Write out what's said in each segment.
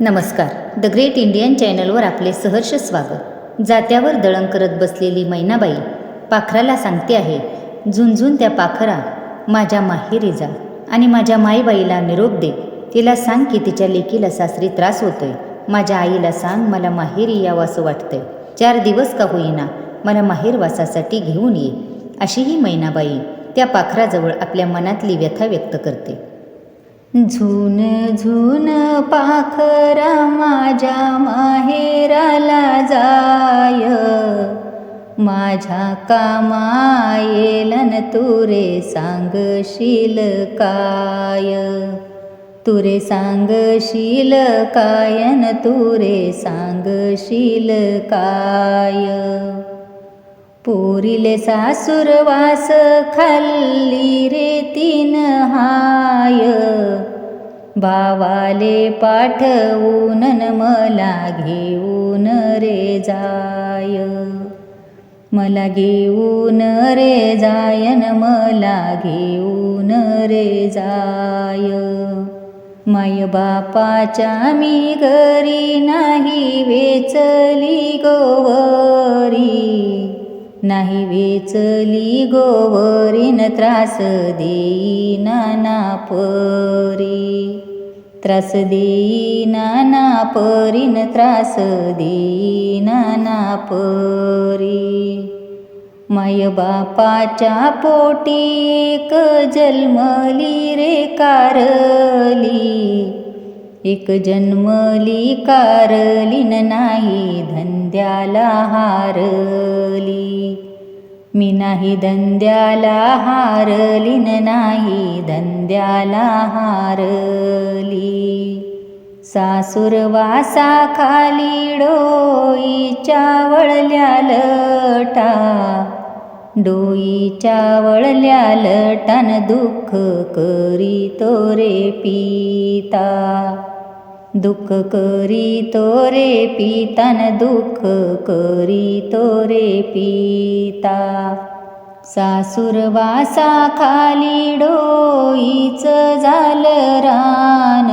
नमस्कार. The great Indian चॅनलवर आपले सहर्ष स्वागत. जात्यावर दळण करत बसलेली मैनाबाई पाखराला सांगते आहे, झुंझुन त्या पाखरा माझ्या माहेरी जा आणि माझ्या माईबाईला निरोप दे. तिला सांग की तिच्या लेकीला सासरी त्रास होतोय. माझ्या आईला सांग मला माहेरी यावंसं वाटतंय. 4 दिवस का होईना मला माहेरवासासाठी घेऊन ये. अशी ही मैनाबाई त्या पाखराजवळ आपल्या मनातली व्यथा व्यक्त करते. झुन झुन पाखरा माझ्या माहेराला जाय, माझ्या कामायेलन तुरे सांगशील काय. तुरे सांगशील कायन तुरे सांगशील काय. पोरीले सासूरवास खाल्ली रे 3 हाय, भावाले पाठवून मला घेऊन रे जाय. मला घेऊन रे जायन मला घेऊन रे जाय. माय बापाच्या मी घरी नाही वेचली गोवरी, नाही वेचली गोवरीन त्रास देईना ना परी. त्रास देईना ना परीन त्रास देईना ना परी. माय बापाच्या पोटी एक जन्मली रे कारली, एक जन्मली कारलीन नाही धंद्याला हारली. मी नाही धंद्याला हारलीन नाही धंद्याला हारली. सासूरवासा खाली डोईच्या वळल्या लटा, डोईच्या वळल्या लटान दुःख करीतो रे पिता. दुःख करीतो रे पितान दुःख करीतो रे पिता. सासूरवासा खाली डोईच झालं रान,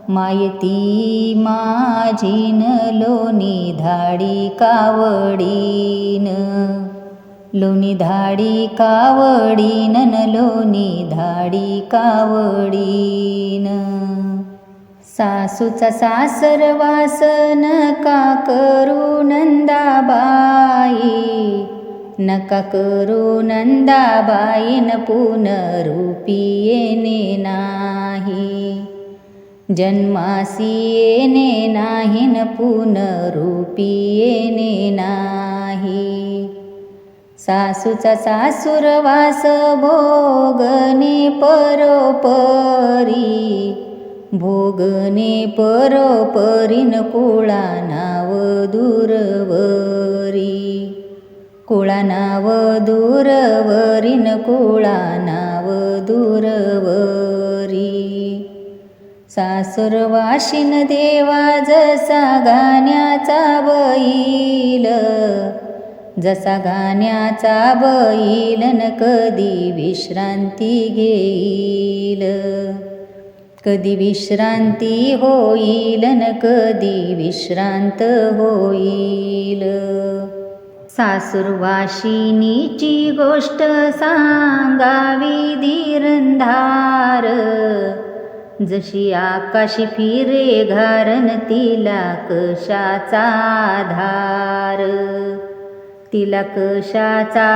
मायती माझीन लोणी धाडी कावडीन. लोणी धाडी कावडीन लोणी धाडी कावडीन. सासूचा सासरवास नका करू नंदाबाई, नका करू नंदाबाईन पुनरूपी येणे नाही. जन्मासी येणे नाहीन पुनरूपी येणे नाही. सासूचा सासूरवास भोगणे परोपरी, भोगणे परोपरीन कुळा नाव दूरवरी. कुळा नाव दूरवरीन कुळा नाव दूरवरी. सासूरवाशीन देवा जसा गाण्याचा बैल, जसा गाण्याचा बैल न कधी विश्रांती घेईल. कधी विश्रांती होईल न कधी विश्रांत होईल. सासूरवाशिनीची गोष्ट सांगावी धीरंधार, जशी आकाशी फिरे घारण तिला कशाचा आधार. तिला कशाचा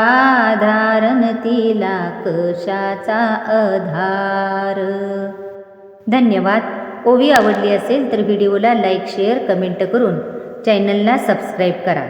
आधारन तिला कशाचा आधार. धन्यवाद. ओवी आवडली असेल तर व्हिडिओला लाईक, शेअर, कमेंट करून चॅनलला सबस्क्राईब करा.